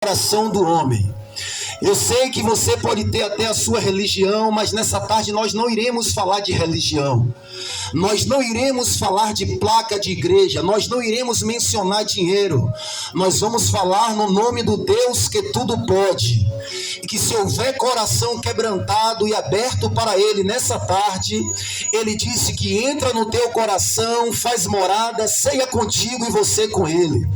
coração do homem. Eu sei que você pode ter até a sua religião, mas nessa tarde nós não iremos falar de religião. Nós não iremos falar de placa de igreja, nós não iremos mencionar dinheiro. Nós vamos falar no nome do Deus que tudo pode. E que se houver coração quebrantado e aberto para Ele nessa tarde, Ele disse que entra no teu coração, faz morada, ceia contigo e você com Ele.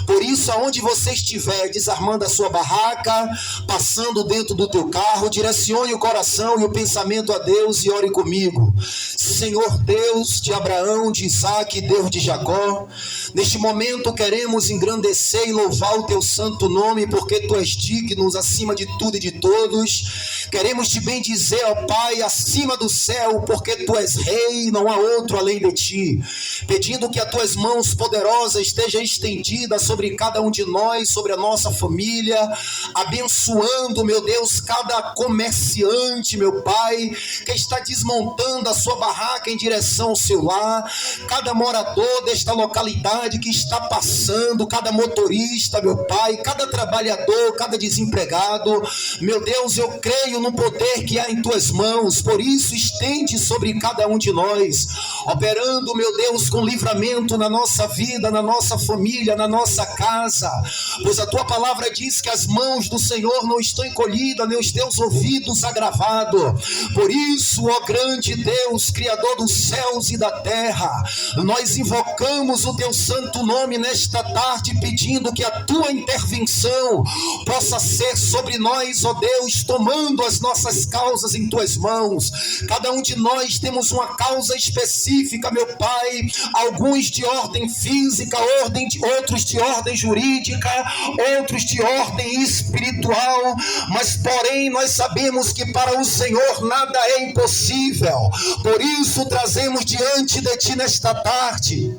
Por isso, aonde você estiver, desarmando a sua barraca, passando dentro do teu carro, direcione o coração e o pensamento a Deus e ore comigo. Senhor Deus de Abraão, de Isaac, Deus de Jacó, neste momento queremos engrandecer e louvar o teu santo nome, porque tu és digno acima de tudo e de todos. Queremos te bendizer, ó Pai, acima do céu, porque tu és rei, não há outro além de ti. Pedindo que as tuas mãos poderosas estejam estendidas sobre cada um de nós, sobre a nossa família, abençoando, meu Deus, cada comerciante, meu Pai, que está desmontando a sua barraca em direção ao seu lar, cada morador desta localidade que está passando, cada motorista, meu Pai, cada trabalhador, cada desempregado. Meu Deus, eu creio no poder que há em tuas mãos, por isso estende sobre cada um de nós, operando, meu Deus, com livramento na nossa vida, na nossa família, na nossa casa, pois a tua palavra diz que as mãos do Senhor não estão encolhidas, nem os teus ouvidos agravados. Por isso, ó grande Deus, Criador dos céus e da terra, nós invocamos o teu santo nome nesta tarde, pedindo que a tua intervenção possa ser sobre nós, ó Deus, tomando as nossas causas em tuas mãos. Cada um de nós temos uma causa específica, meu Pai, alguns de ordem física, outros de ordem jurídica, outros de ordem espiritual, mas porém nós sabemos que para o Senhor nada é impossível. Por isso trazemos diante de ti nesta tarde,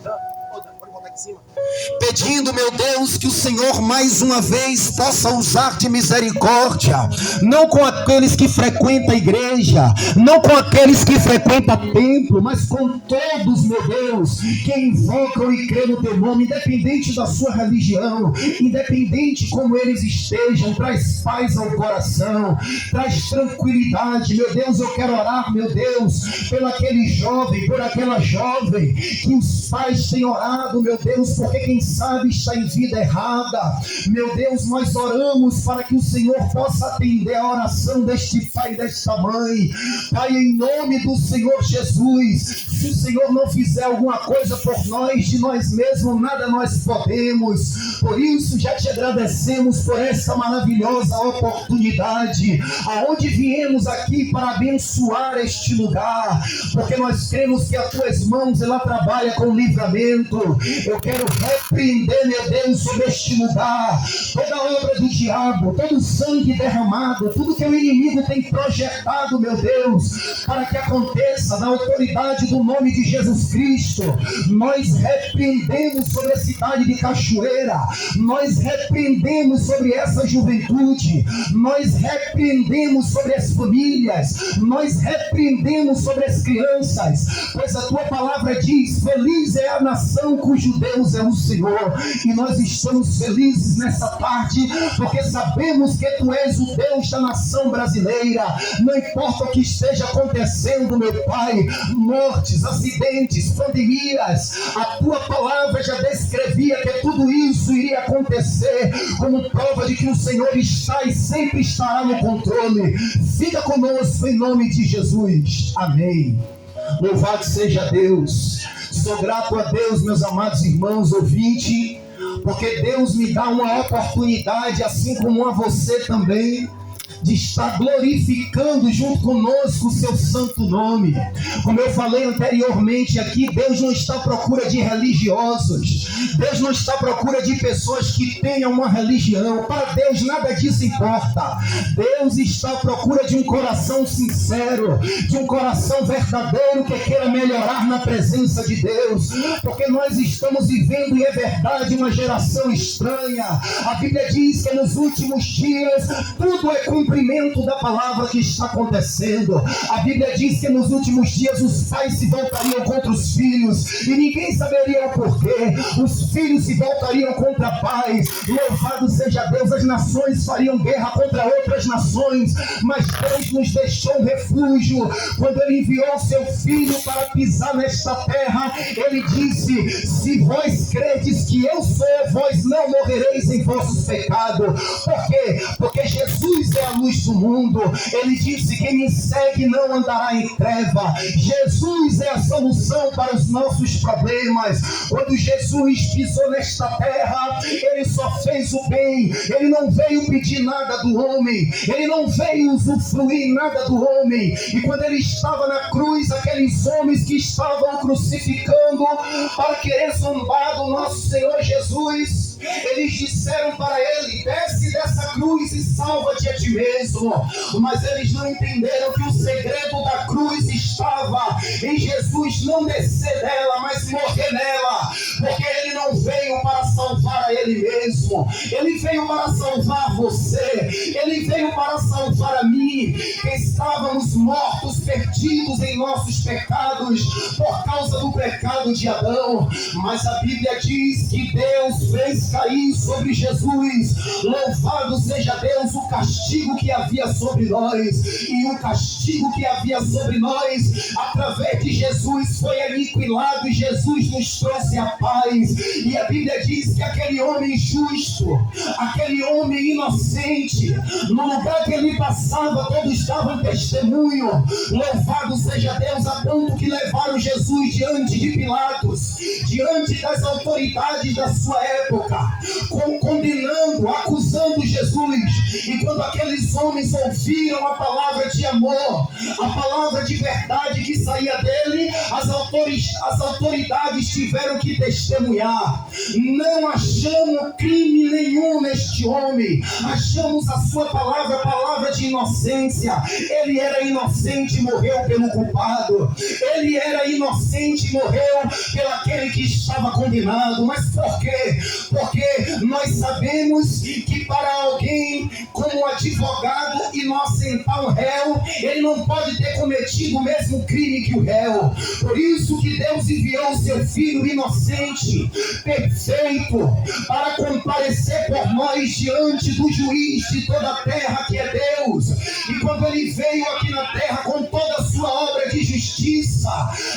pedindo, meu Deus, que o Senhor mais uma vez possa usar de misericórdia, não com aqueles que frequentam a igreja, não com aqueles que frequentam templo, mas com todos, meu Deus, que invocam e creem no teu nome, independente da sua religião, independente como eles estejam. Traz paz ao coração, traz tranquilidade. Meu Deus, eu quero orar, meu Deus, pelo aquele jovem, por aquela jovem que os pais têm orado, meu Deus, porque quem sabe está em vida errada. Meu Deus, nós oramos para que o Senhor possa atender a oração deste pai e desta mãe. Pai, em nome do Senhor Jesus, se o Senhor não fizer alguma coisa por nós, de nós mesmos nada nós podemos. Por isso já te agradecemos por essa maravilhosa oportunidade, aonde viemos aqui para abençoar este lugar, porque nós cremos que as tuas mãos ela trabalha com livramento. Eu quero repreender, meu Deus, sobre este lugar toda obra do diabo, todo o sangue derramado, tudo que o inimigo tem projetado, meu Deus, para que aconteça na autoridade do nome de Jesus Cristo. Nós repreendemos sobre a cidade de Cachoeira, nós repreendemos sobre essa juventude, nós repreendemos sobre as famílias, nós repreendemos sobre as crianças, pois a tua palavra diz: feliz é a nação cujo Deus é o Senhor. E nós estamos felizes nessa tarde, porque sabemos que tu és o Deus da nação brasileira. Não importa o que esteja acontecendo, meu Pai, mortes, acidentes, pandemias, a tua palavra já descrevia que tudo isso iria acontecer, como prova de que o Senhor está e sempre estará no controle. Fica conosco em nome de Jesus. Amém. Louvado seja Deus. Sou grato a Deus, meus amados irmãos ouvintes, porque Deus me dá uma oportunidade, assim como a você também, de estar glorificando junto conosco o seu santo nome. Como eu falei anteriormente aqui, Deus não está à procura de religiosos, Deus não está à procura de pessoas que tenham uma religião. Para Deus nada disso importa. Deus está à procura de um coração sincero, de um coração verdadeiro que queira melhorar na presença de Deus, porque nós estamos vivendo, e é verdade, uma geração estranha. A Bíblia diz que nos últimos dias tudo é cumprimento da palavra que está acontecendo. A Bíblia diz que nos últimos dias os pais se voltariam contra os filhos e ninguém saberia o porquê. Os filhos se voltariam contra pais. Louvado seja Deus, as nações fariam guerra contra outras nações, mas Deus nos deixou um refúgio. Quando Ele enviou seu Filho para pisar nesta terra, Ele disse: se vós credes que eu sou, vós não morrereis em vossos pecados. Por quê? Porque Jesus é a luz do mundo. Ele disse: quem me segue não andará em treva. Jesus é a solução para os nossos problemas. Quando Jesus pisou nesta terra, Ele só fez o bem. Ele não veio pedir nada do homem, Ele não veio usufruir nada do homem. E quando Ele estava na cruz, aqueles homens que estavam crucificando para querer zombar do nosso Senhor Jesus, eles disseram para Ele: desce dessa cruz e salva-te a ti mesmo. Mas eles não entenderam que o segredo da cruz estava em Jesus não descer dela, mas morrer nela. Porque Ele não veio para salvar a Ele mesmo, Ele veio para salvar você, Ele veio para salvar a mim, que estávamos mortos, perdidos em nossos pecados, por causa do pecado de Adão. Mas a Bíblia diz que Deus fez cair sobre Jesus, louvado seja Deus, o castigo que havia sobre nós. E o castigo que havia sobre nós, através de Jesus, foi aniquilado, e Jesus nos trouxe a paz. E a Bíblia diz que aquele homem justo, aquele homem inocente, no lugar que ele passava, todos davam testemunho. Louvado seja Deus, a ponto que levaram Jesus diante de Pilatos, diante das autoridades da sua época, condenando, acusando Jesus. E quando aqueles homens ouviram a palavra de amor, a palavra de verdade que saía dele, as autoridades tiveram que testemunhar: não achamos crime nenhum neste homem, achamos a sua palavra, palavra de inocência. Ele era inocente e morreu pelo culpado, ele era inocente e morreu pelo aquele que estava condenado. Mas por quê? Porque nós sabemos que para alguém como advogado inocentar um réu, ele não pode ter cometido o mesmo crime que o réu. Por isso que Deus enviou o seu Filho inocente, perfeito, para comparecer por nós diante do juiz de toda a terra, que é Deus. E quando Ele veio aqui na terra com toda a sua obra de justiça,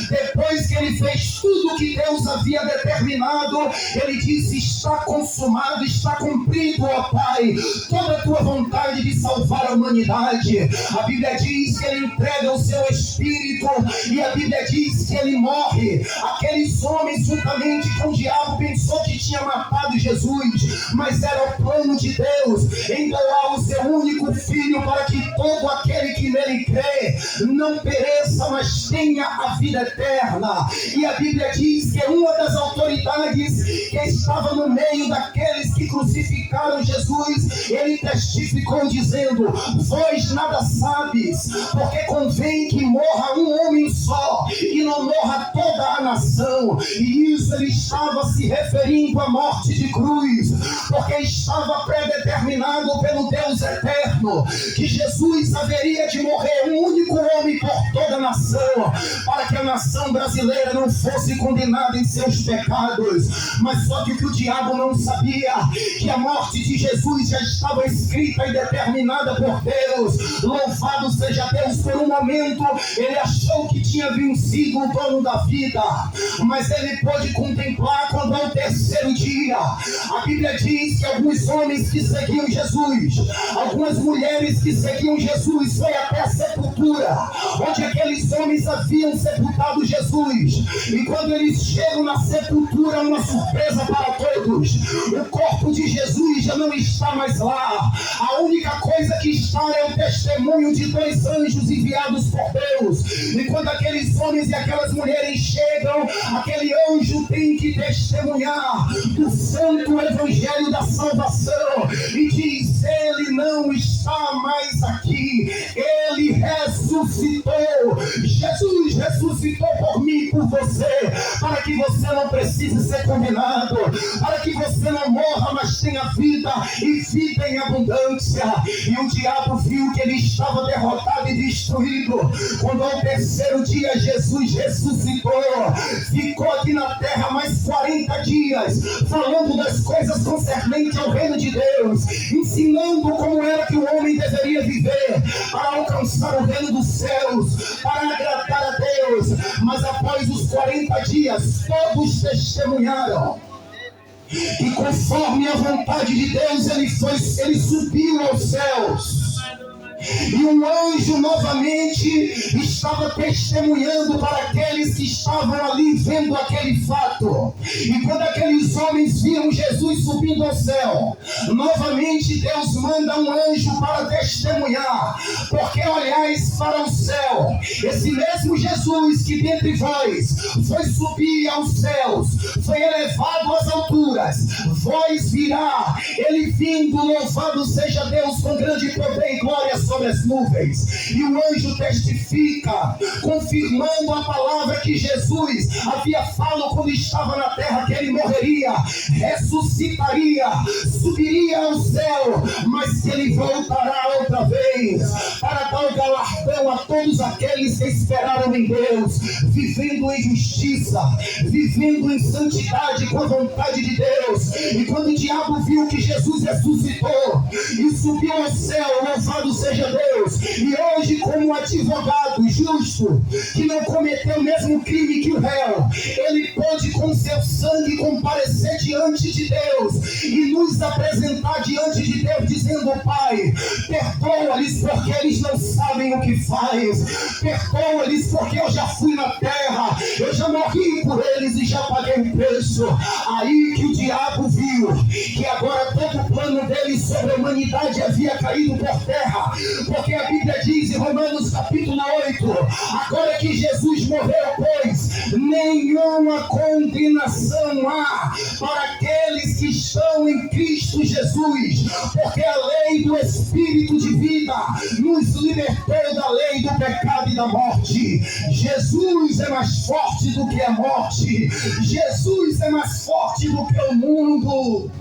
depois que Ele fez tudo o que Deus havia determinado, Ele disse: está consumado, está cumprido, ó Pai, toda a tua vontade de salvar a humanidade. A Bíblia diz que Ele entrega o seu Espírito, e a Bíblia diz que Ele morre. Aqueles homens, juntamente com o diabo, pensou que tinha matado Jesus, mas era o plano de Deus enviar o seu único Filho, para que todo aquele que nele crê não pereça, mas tenha a vida eterna. E a Bíblia diz que uma das autoridades que estava no meio daqueles que crucificaram Jesus, ele testificou dizendo: vós nada sabes, porque convém que morra um homem só e não morra toda a nação. E isso ele estava se referindo à morte de cruz, porque estava predeterminado pelo Deus eterno que Jesus haveria de morrer, um único homem por toda a nação, para que a nação brasileira não fosse condenada em seus pecados. Mas só que o diabo não sabia que a morte de Jesus já estava escrita e determinada por Deus. Louvado seja Deus. Por um momento ele achou que tinha vencido o dono da vida, mas ele pôde contemplar quando ao terceiro dia, a Bíblia diz que alguns homens que seguiam Jesus, algumas mulheres que seguiam Jesus, foi até a sepultura, onde aqueles homens haviam sepultado Jesus. E quando eles chegam na sepultura, uma surpresa para todos: o corpo de Jesus já não está mais lá. A única coisa que está é o testemunho de dois anjos enviados por Deus. E quando aqueles homens e aquelas mulheres chegam, aquele anjo tem que testemunhar do santo evangelho da salvação, e diz: ele não está mais aqui, ele ressuscitou. Jesus ressuscitou por mim e por você, para que você não precise ser condenado, para que você não morra, mas tenha vida e vida em abundância. E o diabo viu que ele estava derrotado e destruído, quando ao terceiro dia Jesus ressuscitou, ficou aqui na terra mais 40 dias, falando das coisas concernentes ao reino de Deus, ensinando como era que o homem deveria viver para alcançar o reino dos céus, para agradar a Deus. Mas após os 40 dias, todos testemunharam e conforme a vontade de Deus, ele subiu aos céus. E um anjo novamente estava testemunhando para aqueles que estavam ali vendo aquele fato. E quando aqueles homens viram Jesus subindo ao céu, novamente Deus manda um anjo para testemunhar, porque olhais para o céu, esse mesmo Jesus que dentre vós foi subir aos céus, foi elevado às alturas, vós virá ele vindo, louvado seja Deus com grande poder e glória sobre as nuvens. E o anjo testifica, confirmando a palavra que Jesus havia falado quando estava na terra, que ele morreria, ressuscitaria, subiria ao céu, mas que ele voltará outra vez para dar o galardão a todos aqueles que esperaram em Deus, vivendo em justiça, vivendo em santidade com a vontade de Deus. E quando o diabo viu que Jesus ressuscitou e subiu ao céu, louvado seja Deus, e hoje como advogado justo, que não cometeu o mesmo crime que o réu, ele pode com seu sangue comparecer diante de Deus e nos apresentar diante de Deus, dizendo: Pai, perdoa-lhes porque eles não sabem o que faz, perdoa-lhes porque eu já fui na terra, eu já morri por eles e já paguei o preço. Aí que o diabo viu que agora todo o plano dele sobre a humanidade havia caído por terra, porque a Bíblia diz em Romanos capítulo 8, agora que Jesus morreu, pois nenhuma condenação há para aqueles que estão em Cristo Jesus, porque a lei do Espírito de vida nos libertou da lei do pecado e da morte. Jesus é mais forte do que a morte, Jesus é mais forte do que o mundo.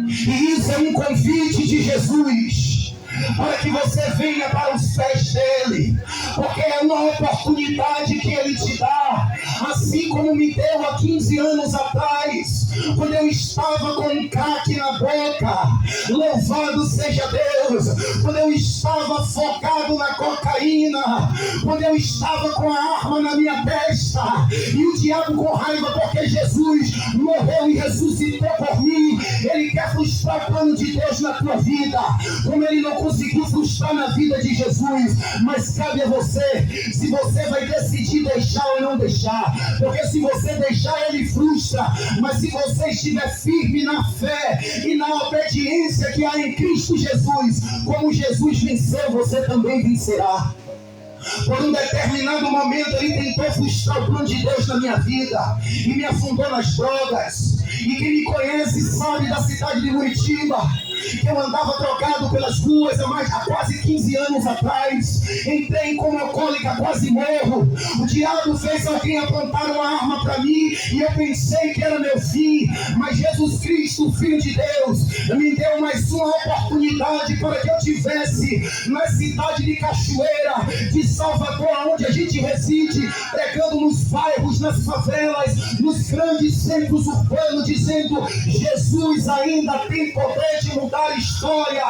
E isso é um convite de Jesus, para que você venha para os pés dele, porque é uma oportunidade que ele te dá, assim como me deu há 15 anos atrás, quando eu estava com um crack na boca, louvado seja Deus, quando eu estava focado na cocaína, quando eu estava com a arma na minha testa, e o diabo com raiva porque Jesus morreu e ressuscitou por mim, ele quer frustrar o plano de Deus na tua vida, como ele não conseguiu frustrar na vida de Jesus. Mas cabe a você, se você vai decidir deixar ou não deixar, porque se você deixar, ele frustra, mas se você estiver firme na fé e na obediência que há em Cristo Jesus, como Jesus venceu, você também vencerá. Por um determinado momento ele tentou frustrar o plano de Deus na minha vida e me afundou nas drogas. E quem me conhece sabe da cidade de Muritiba, que eu andava drogado pelas ruas há quase 15 anos atrás. Entrei como alcoólica, quase morro. O diabo fez alguém apontar uma arma para mim e eu pensei que era meu fim, mas Jesus Cristo, Filho de Deus, me deu mais uma oportunidade para que eu tivesse na cidade de Cachoeira, de Salvador, onde a gente reside, pregando nos bairros, nas favelas, nos grandes centros urbanos, dizendo: Jesus ainda tem poder de mudar a história.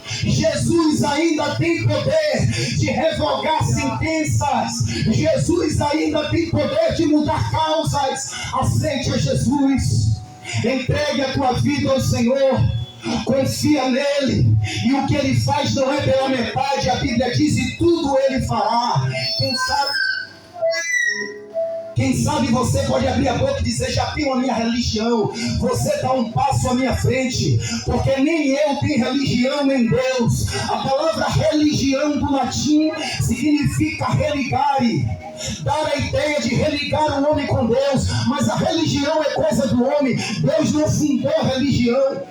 Jesus ainda tem poder de revogar sentenças. Jesus ainda tem poder de mudar causas. Aceite a Jesus. Entregue a tua vida ao Senhor. Confia nele. E o que ele faz não é pela metade. A Bíblia diz: e tudo ele fará. Quem sabe você pode abrir a boca e dizer: já tenho a minha religião. Você dá um passo à minha frente, porque nem eu tenho religião nem Deus. A palavra religião do latim significa religare, dar a ideia de religar o homem com Deus, mas a religião é coisa do homem. Deus não fundou a religião.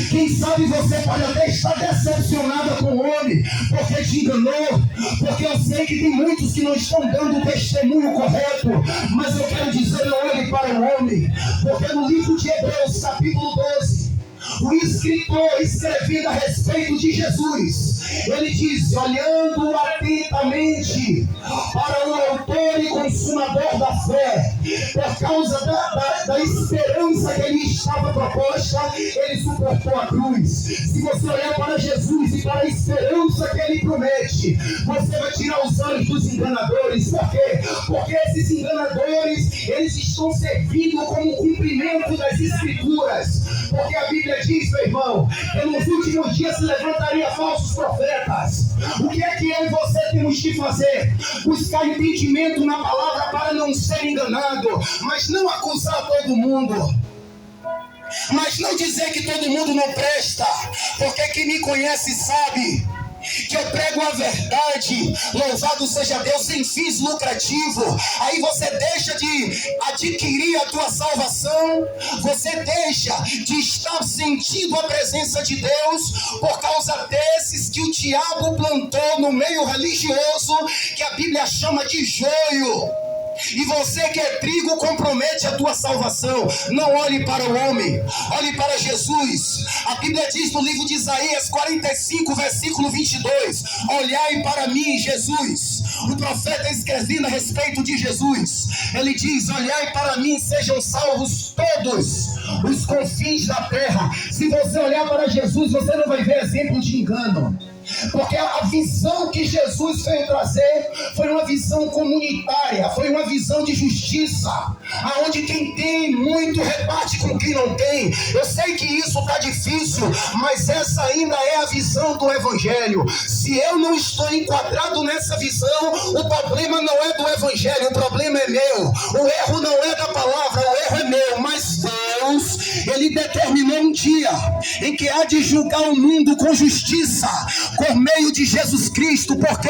Quem sabe você pode até estar decepcionada com o homem, porque te enganou, porque eu sei que tem muitos que não estão dando o testemunho correto, mas eu quero dizer, não olhe para o homem, porque no livro de Hebreus, capítulo 12, o escritor escrevendo a respeito de Jesus, ele diz, olhando atentamente para o autor e consumador da fé, por causa da esperança que ele estava proposta, ele suportou a cruz. Se você olhar para Jesus e para a esperança que ele promete, você vai tirar os olhos dos enganadores. Por quê? Porque esses enganadores, eles estão servindo como cumprimento das escrituras, porque a Bíblia diz, meu irmão, que nos últimos dias se levantaria falsos profetas. O que é que eu e você temos que fazer? Buscar entendimento na palavra para não ser enganado, mas não acusar todo mundo, mas não dizer que todo mundo não presta, porque quem me conhece sabe que eu prego a verdade, louvado seja Deus, sem fins lucrativos. Aí você deixa de adquirir a tua salvação, você deixa de estar sentindo a presença de Deus por causa desses que o diabo plantou no meio religioso, que a Bíblia chama de joio. E você que é trigo, compromete a tua salvação. Não olhe para o homem, olhe para Jesus. A Bíblia diz no livro de Isaías 45, versículo 22, olhai para mim, Jesus. O profeta escrevendo a respeito de Jesus, ele diz, olhai para mim, sejam salvos todos os confins da terra. Se você olhar para Jesus, você não vai ver exemplo de engano, porque a visão que Jesus veio trazer foi uma visão comunitária, foi uma visão de justiça, aonde quem tem muito reparte com quem não tem. Eu sei que isso está difícil, mas essa ainda é a visão do Evangelho. Se eu não estou enquadrado nessa visão, o problema não é do Evangelho, o problema é meu. O erro não é da palavra, o erro é meu. Mas Deus, ele determinou um dia em que há de julgar o mundo com justiça, por meio de Jesus Cristo, porque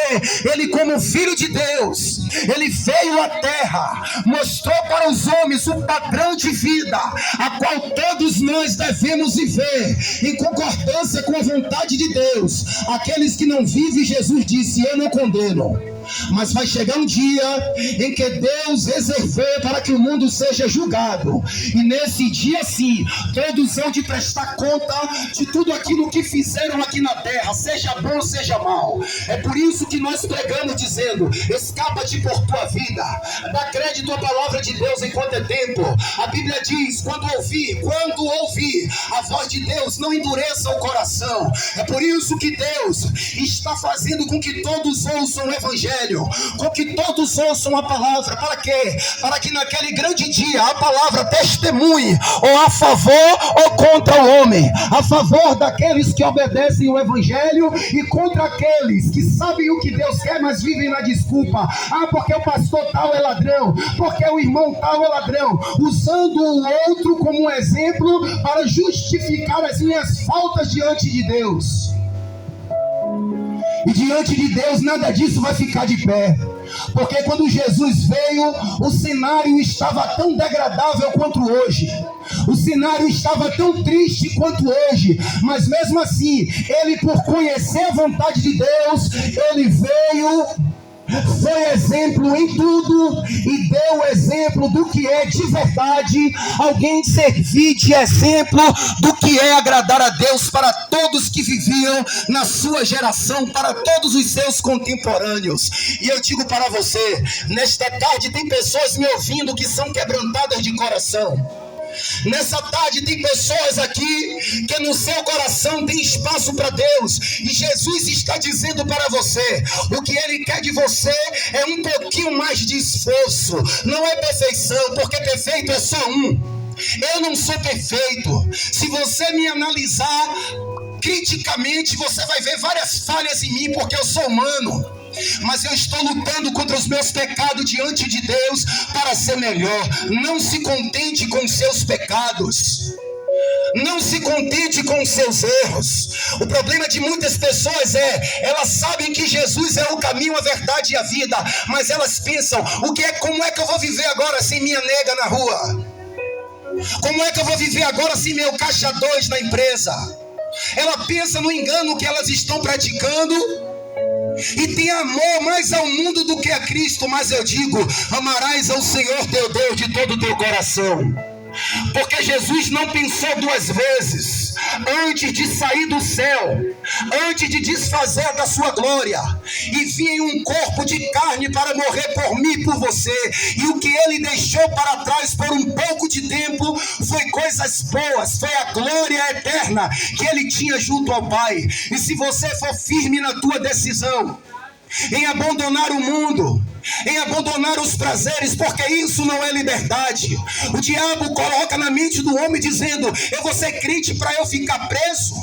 ele, como Filho de Deus, ele veio à terra, mostrou para os homens o padrão de vida a qual todos nós devemos viver em concordância com a vontade de Deus. Aqueles que não vivem, Jesus disse, eu não condeno. Mas vai chegar um dia em que Deus reservou para que o mundo seja julgado, e nesse dia sim, todos hão de prestar conta de tudo aquilo que fizeram aqui na terra, seja bom, seja mal. É por isso que nós pregamos dizendo, escapa-te por tua vida, dá crédito à palavra de Deus enquanto é tempo. A Bíblia diz, quando ouvir a voz de Deus, não endureça o coração. É por isso que Deus está fazendo com que todos ouçam o Evangelho, com que todos ouçam a palavra. Para quê? Para que naquele grande dia a palavra testemunhe ou a favor ou contra o homem, a favor daqueles que obedecem o Evangelho e contra aqueles que sabem o que Deus quer, mas vivem na desculpa. Porque o pastor tal é ladrão, porque o irmão tal é ladrão, usando o outro como um exemplo para justificar as minhas faltas diante de Deus. E diante de Deus nada disso vai ficar de pé, porque quando Jesus veio, o cenário estava tão degradável quanto hoje, o cenário estava tão triste quanto hoje, mas mesmo assim, ele, por conhecer a vontade de Deus, ele veio, foi exemplo em tudo e deu exemplo do que é de verdade alguém servir de exemplo do que é agradar a Deus para todos que viviam na sua geração, para todos os seus contemporâneos. E eu digo para você, nesta tarde tem pessoas me ouvindo que são quebrantadas de coração. Nessa tarde tem pessoas aqui que no seu coração tem espaço para Deus, e Jesus está dizendo para você, o que Ele quer de você é um pouquinho mais de esforço. Não é perfeição, porque perfeito é só um. Eu não sou perfeito. Se você me analisar criticamente, você vai ver várias falhas em mim, porque eu sou humano. Mas eu estou lutando contra os meus pecados diante de Deus para ser melhor. Não se contente com seus pecados, não se contente com os seus erros. O problema de muitas pessoas elas sabem que Jesus é o caminho, a verdade e a vida, mas elas pensam, como é que eu vou viver agora sem minha nega na rua? Como é que eu vou viver agora sem meu caixa 2 na empresa? Ela pensa no engano que elas estão praticando e tem amor mais ao mundo do que a Cristo. Mas eu digo, amarás ao Senhor teu Deus de todo o teu coração. Porque Jesus não pensou duas vezes antes de sair do céu, antes de desfazer da sua glória e vir em um corpo de carne para morrer por mim e por você. E o que ele deixou para trás por um pouco de tempo foi coisas boas, foi a glória eterna que ele tinha junto ao Pai. E se você for firme na tua decisão em abandonar o mundo, em abandonar os prazeres, porque isso não é liberdade. O diabo coloca na mente do homem dizendo: eu vou ser crente para eu ficar preso.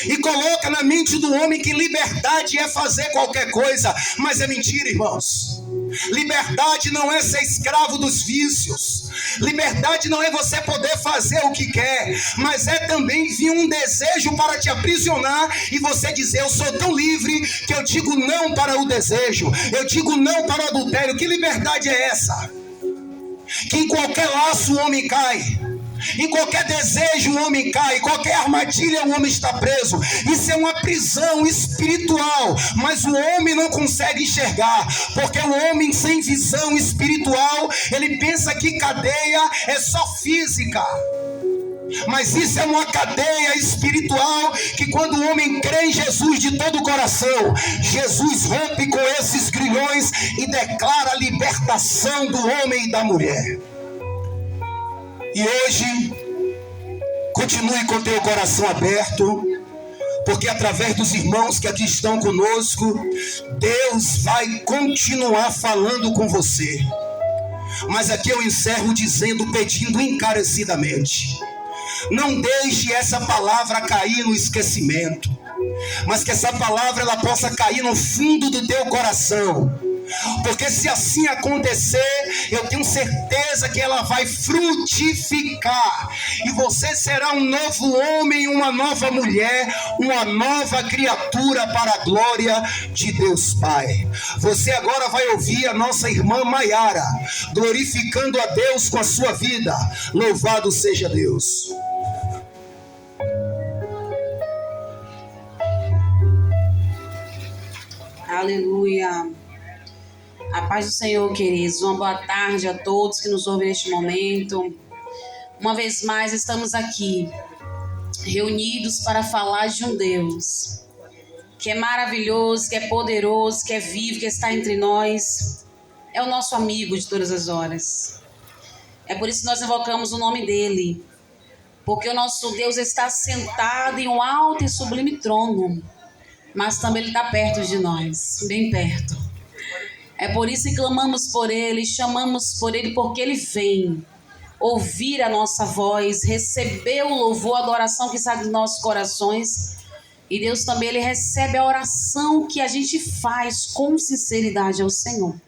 E coloca na mente do homem que liberdade é fazer qualquer coisa. Mas é mentira, irmãos. Liberdade não é ser escravo dos vícios. Liberdade não é você poder fazer o que quer, mas é também vir um desejo para te aprisionar e você dizer: eu sou tão livre que eu digo não para o desejo, eu digo não para o adultério. Que liberdade é essa? Que em qualquer laço o homem cai, em qualquer desejo o homem cai, em qualquer armadilha o homem está preso. Isso é uma prisão espiritual, mas o homem não consegue enxergar, porque o homem sem visão espiritual, ele pensa que cadeia é só física. Mas isso é uma cadeia espiritual que quando o homem crê em Jesus de todo o coração, Jesus rompe com esses grilhões e declara a libertação do homem e da mulher. E hoje, continue com teu coração aberto, porque através dos irmãos que aqui estão conosco, Deus vai continuar falando com você. Mas aqui eu encerro dizendo, pedindo encarecidamente: não deixe essa palavra cair no esquecimento, mas que essa palavra ela possa cair no fundo do teu coração. Porque se assim acontecer, eu tenho certeza que ela vai frutificar. E você será um novo homem, uma nova mulher, uma nova criatura para a glória de Deus Pai. Você agora vai ouvir a nossa irmã Maiara glorificando a Deus com a sua vida. Louvado seja Deus. Aleluia. A paz do Senhor, queridos. Uma boa tarde a todos que nos ouvem neste momento. Uma vez mais estamos aqui, reunidos para falar de um Deus que é maravilhoso, que é poderoso, que é vivo, que está entre nós. É o nosso amigo de todas as horas. É por isso que nós invocamos o nome dele, porque o nosso Deus está sentado em um alto e sublime trono, mas também ele está perto de nós, bem perto. É por isso que clamamos por ele, chamamos por ele, porque ele vem ouvir a nossa voz, receber o louvor, a adoração que sai dos nossos corações. E Deus também, ele recebe a oração que a gente faz com sinceridade ao Senhor.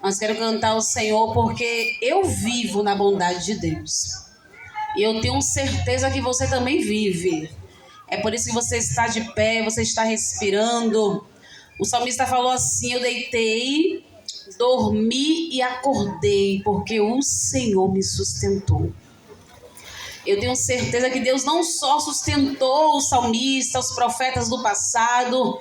Nós queremos cantar ao Senhor porque eu vivo na bondade de Deus. E eu tenho certeza que você também vive. É por isso que você está de pé, você está respirando. O salmista falou assim: eu deitei, dormi e acordei, porque o Senhor me sustentou. Eu tenho certeza que Deus não só sustentou o salmista, os profetas do passado,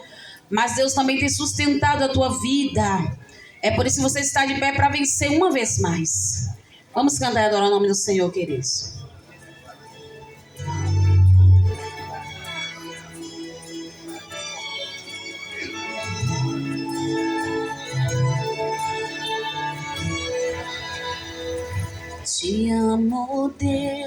mas Deus também tem sustentado a tua vida. É por isso que você está de pé para vencer uma vez mais. Vamos cantar e adorar o nome do Senhor, queridos. Te amo, Deus,